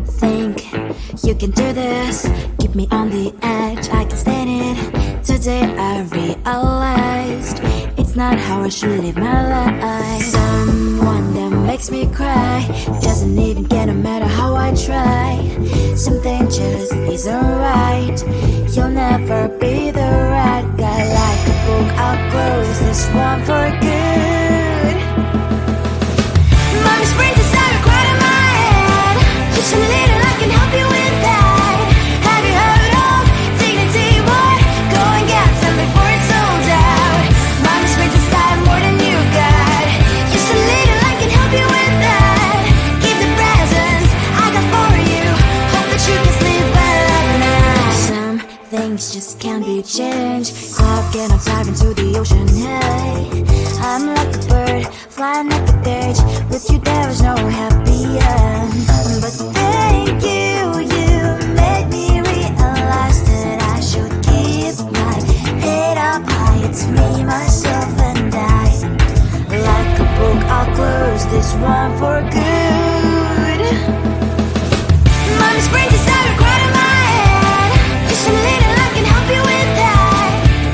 think you can do this? Keep me on the edge, I can stand it. Today I realized it's not how I should live my life. Someone that makes me cry doesn't even get no matter how I try. Something just isn't right. You'll never be the right guy. Like a book, I'll close this one for good. Mommy's brains inside are quite in my head. Just a little, I can help you with that. Have you heard of dignity? What? Go and get some before it's sold out. Mommy's brains inside more than you got. Just a little, I can help you with that. Keep the presents I got for you. Hope that you can sleep well at night. Some things just can't be changed. I've get up diving to the ocean. Hey, I'm like a bird flying like a bird. With you there is no happy end. But thank you, you made me realize that I should keep my head up high. It's me, myself and I. Like a book, I'll close this one for good. Mommy's brains inside are quite in my head. Just a little, I can help you with that.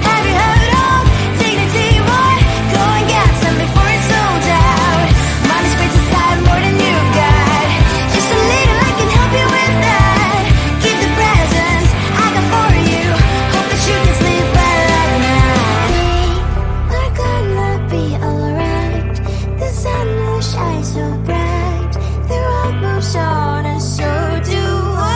Have you heard of dignity? What? Go and get some before it's sold out. Mommy's brains inside more than you got. Just a little, I can help you with that. Keep the presents I got for you. Hope that you can sleep well at night. We're gonna be alright. The sun will shine so bright. The road moves on and so do I.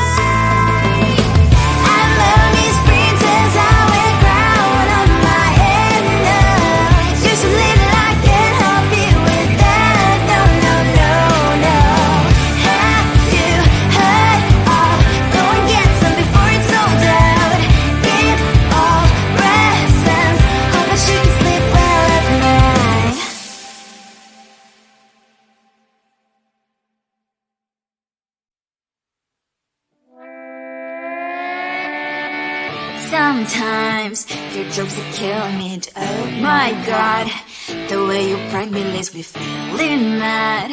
And mommy's princess, I wear crown on my head now. Just a little, I can help you with that. No, no, no, no. Have you heard of? Go and get some before it's sold out. Give all presents. Hope that you can sleep well at night. Sometimes your jokes are killing me. Oh my god, the way you prank me leaves me feeling mad.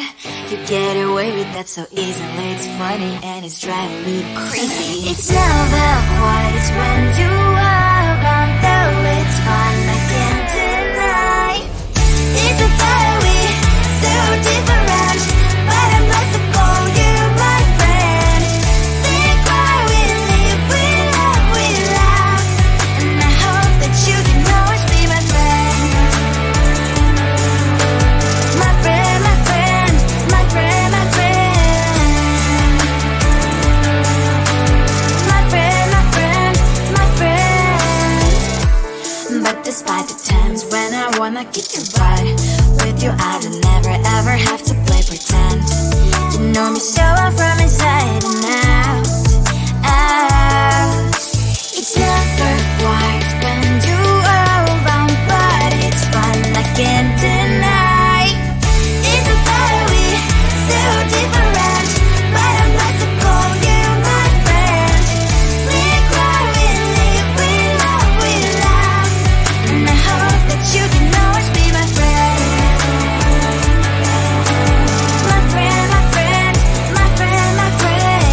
You get away with that so easily. It's funny and it's driving me crazy. It's never quite as when you are around, though it's fun, I can't deny. It's a fiery, so different, but I'm blessed to call you my friend. Think why we live, we love, we laugh, and I hope that you can always be my friend. My friend, my friend, my friend, my friend. My friend, my friend, my friend. But despite the times when I wanna kick your butt, with you I don't never ever have to play pretend. You know me so well from inside and out, out. It's never quite when you are around, but it's fun, I can't deny. It's a fiery, so different, but I'm blessed to call you my friend. We cry, we live, we love, we laugh, and I hope that you can always be my friend. My friend, my friend, my friend, my friend.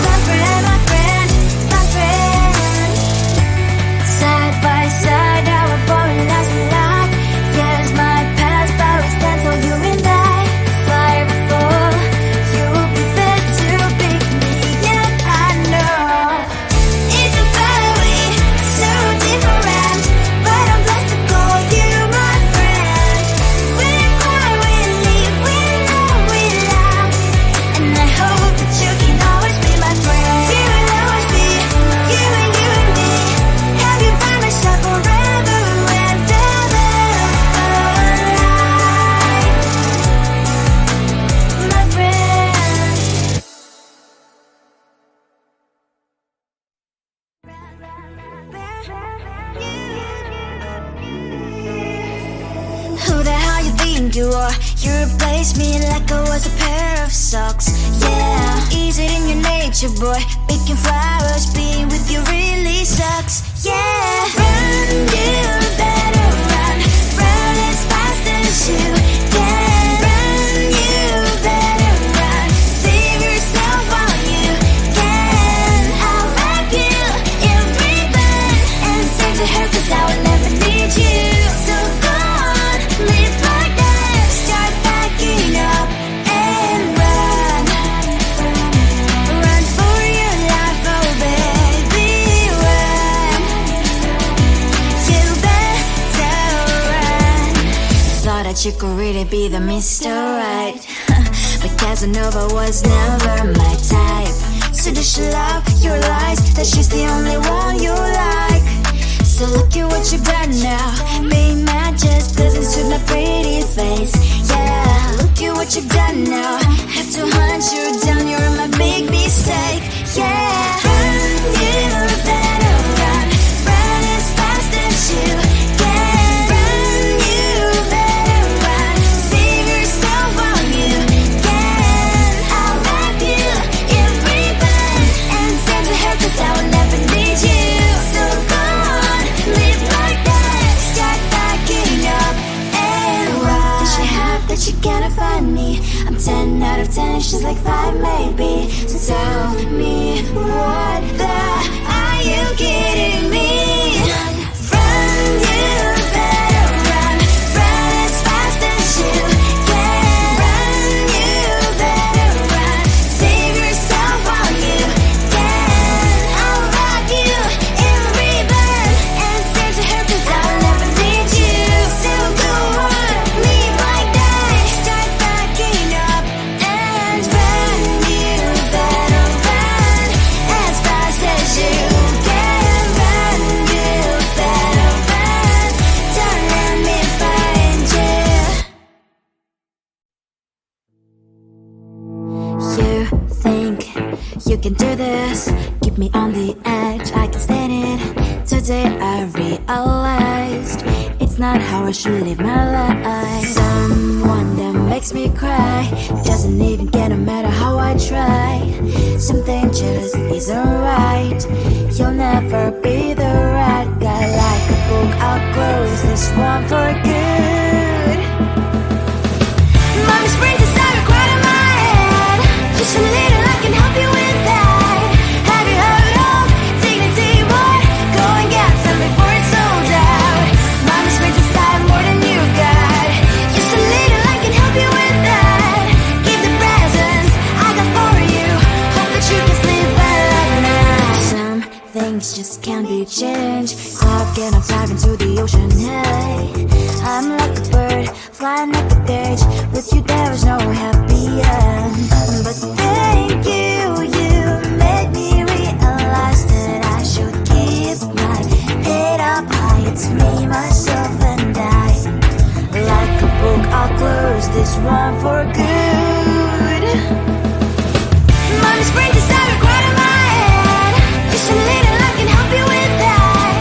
My friend, my friend, my friend. Side by side, our body lies we laugh. Yes, my past, but we stand so you and I. Fly before you be there to pick me, yet I know it's a fiery, so different, but I'm blessed to call you my friend. We cry, we live, we love, we laugh, and I hope that you can always be my friend. You will always be you and you and me. Have you by my side forever and ever alive, my friend. Who the hell you think you are? You replaced me like I was a pair of socks. Yeah, is it in your nature, boy? Picking flowers, being with you really sucks. Yeah, run, you better run. Run as fast as you can. Run, you that you could really be the Mr. Right. But Casanova was never my type. So does she love your lies, that she's the only one you like? So look at what you've done now. Being mad just doesn't suit my pretty face. Yeah, look at what you've done now. Have to hunt you down, you're my big mistake. Yeah, run, you better run. Run as fast as you can. Run, you better run. Save yourself while you can. I'll wrap you in ribbon and send to her, 'cause I will never need you. So go on, live like that. Start backing up and run. Does she have that she cannot find me? I'm 10 out of 10, she's like 5 maybe. So tell me, what the are you kidding me? Run, you better run. Run as fast as you can. Run, you better run. Save yourself while you can. I'll rock you in ribbon and send to her, 'cause I'll never need you. So go on, leave like that. Start backing up and run. You better run as fast as you can. Run, you better run. Don't let me find you. You think you can do this, keep me on the edge, I can stand it. Today I realized it's not how I should live my life. Someone that makes me cry doesn't even get no matter how I try. Something just isn't right. You'll never be the right guy. Like a book, I'll close this one for good. Mommy's brains inside are quite in my head. Just a little, I can help you with that. Have you heard of dignity, boy? Go and get some before it's sold out. Mommy's brains inside more than you've got. Just a little, I can help you with that. Give the presents I got for you. Hope that you can sleep well at night. Some things just can't be changed. How can I dive into the ocean? Hey, I'm like a bird flying like a cage. With you there is no happy end. But thank you, you made me realize that I should keep my head up high. It's me, myself and I. Like a book, I'll close this one for good. Mommy's brains inside are quite in my head. Just a little, I can help you with that.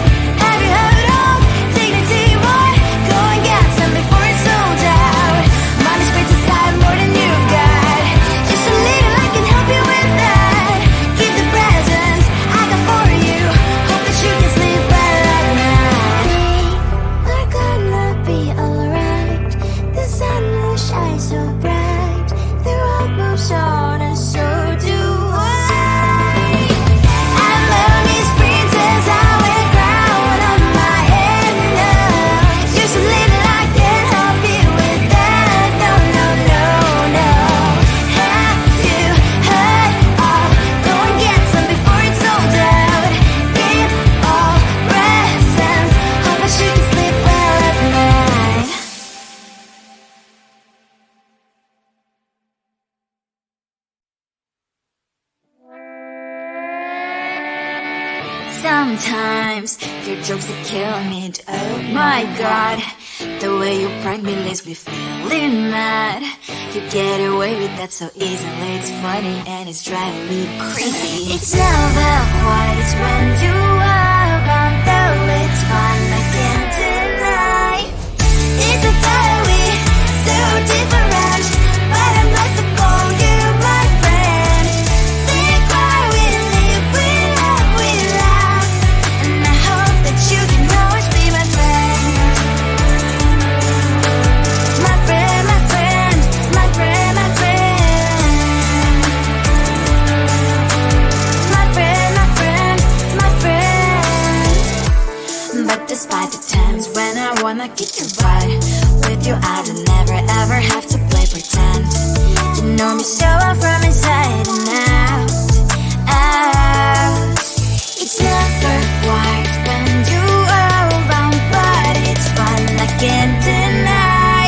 Have you heard of dignity, boy? Go and get some before it's sold out. Mommy's brains inside more than you've got. Just a little, I can help you with that. Give the presents I got for you. Hope that you can sleep well at night. We're gonna be alright. The sun will shine so bright. The road moves on and so do I. I'm Lonely's princess, I wear crown on my head now. Just a little, I can help you with that. No, no, no, no. Have you heard of? Go and get some before it's sold out. Give all presents. Hope that you can sleep well at night. Sometimes your jokes that kill me. Oh my god, the way you prank me leaves me feeling mad. You get away with that so easily. It's funny and it's driving me crazy. It's never quite as when you are around, though it's fun, I can't deny. It's a very so different, but I'm blessed to call you my friend. Think why we live, we love, we laugh, and I hope that you can always be my friend. My friend, my friend, my friend, my friend. My friend, my friend, my friend. But despite the times when I wanna kick your butt, with you I don't never ever have to play pretend. You know me so well from inside and out, out. It's never quite when you are around, but it's fun, I can't deny.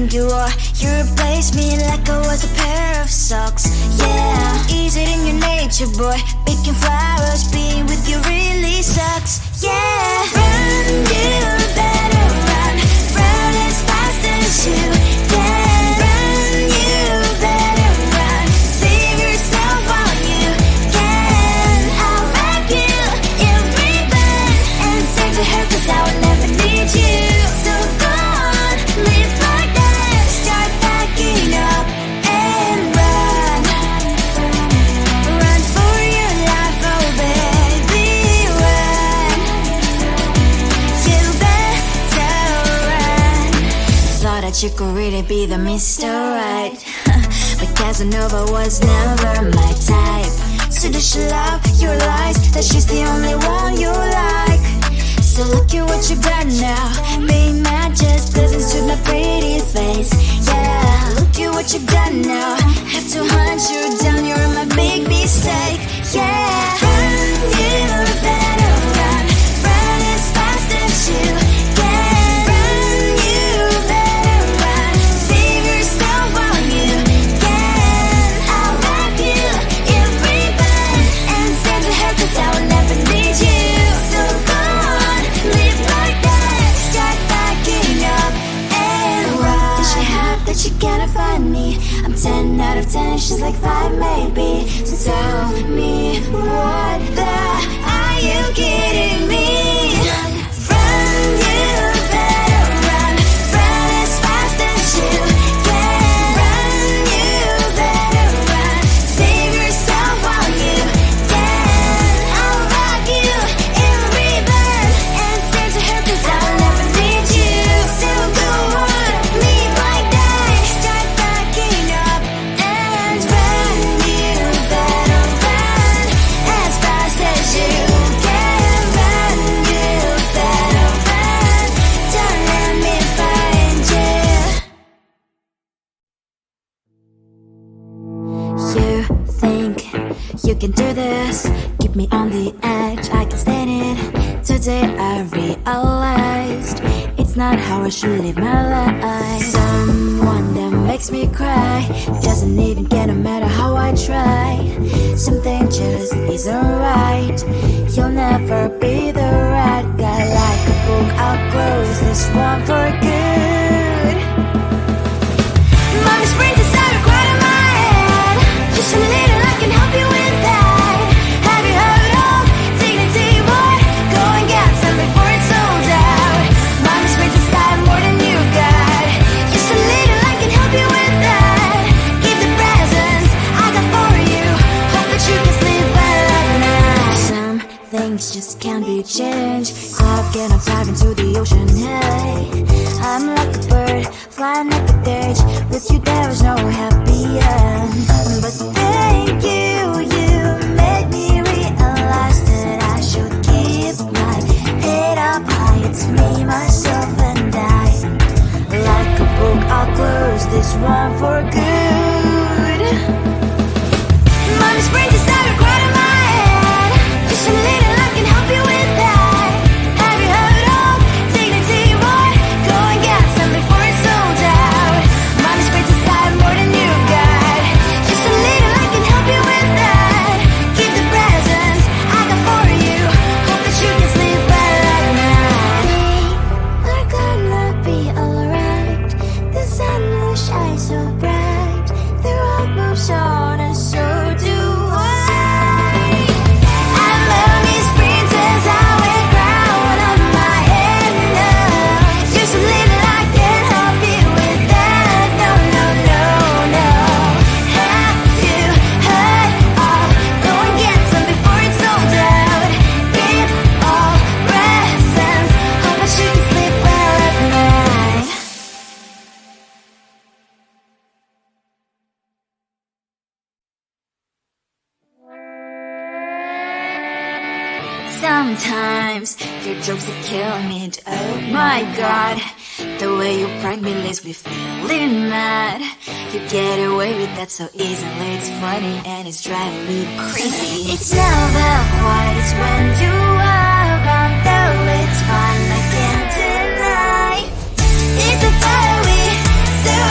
think you are. You replaced me like I was a pair of socks. Yeah, is it in your nature, boy? Picking flowers, being with you really sucks. Yeah, run, you better run. Run as fast as you can. Run, you better run. Save yourself while you can. I'll wrap you in ribbon and send to her, 'cause I will never need you. So go on, live like that. Start packing up and run. Run for your life, oh baby, run. You better run. Thought that you could really be the Mr. Right, but Casanova was never my type. So does she love your lies, that she's the only one you like? So look at what you've done now. Being mad just doesn't suit my pretty face. Yeah, look at what you've done now. Have to hunt you down, you're my big mistake. Yeah, run, you better run. Run as fast as you can. Run, you better run. Save yourself while you can. I'll wrap you in ribbon and send to her, 'cause I will never need you. So go on, live like that. Start packing up and run. Does she have that she cannot find me? I'm 10 out of 10, she's like 5 maybe. So tell me, what the are you kidding me? Run, you better run. Run as fast as you can. Run, you better run. Save yourself while you can. I'll wrap you in ribbon and send to her, 'cause I'll never need you. So go on, live like that. Start packing up and run. You better run as fast as you can. Run, you better run. Don't let me find you. You think you can do this, keep me on the edge, I can stand it. Today I realized it's not how I should live my life. Someone that makes me cry doesn't even get, no matter how I try. Something just isn't right. You'll never be the right guy. Like a book, I'll close this one for good. Mommy's brains inside are quite in my head. Just a little, I can help you with that. Have you heard of dignity, boy? Go and get some before it's sold out. Mommy's brains inside more than you got. Just a little, I can help you with that. Give the presents I got for you. Hope that you can sleep well at night. Some things just can't be changed. Clock and I'm diving to the ocean, hey. I'm like a bird, flying like a cage. With you there was no happy end. But thank you, you made me realize that I should keep my head up high. It's me, myself and I. Like a book, I'll close this one for good. Mommy's brains inside are quite in my head. Just a little, I can help you with that. Have you heard of dignity, boy? Go and get some before it's sold out. Mommy's brains inside more than you got. Just a little, I can help you with that. Give the presents I got for you. Hope that you can sleep well at night. We're gonna be alright. The sun will shine so bright. The road moves on and so do I. I'm Mommy's princess, I wear crown on my head now. Just a little, I can help you with that. No, no, no, no. Have you heard of? Go and get some before it's sold out. Give all presents. Hope that you can sleep well at night. Sometimes your jokes that kill me. Oh my god, the way you prank me leaves me feeling mad. You get away with that so easily. It's funny and it's driving me crazy. It's never quiet, it's when you are around. Though it's fun, I can't deny. It's a fire we set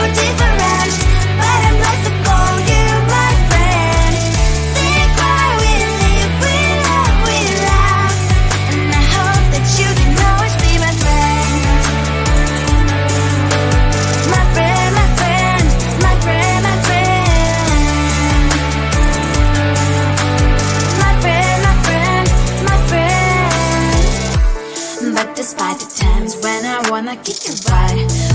kick your butt.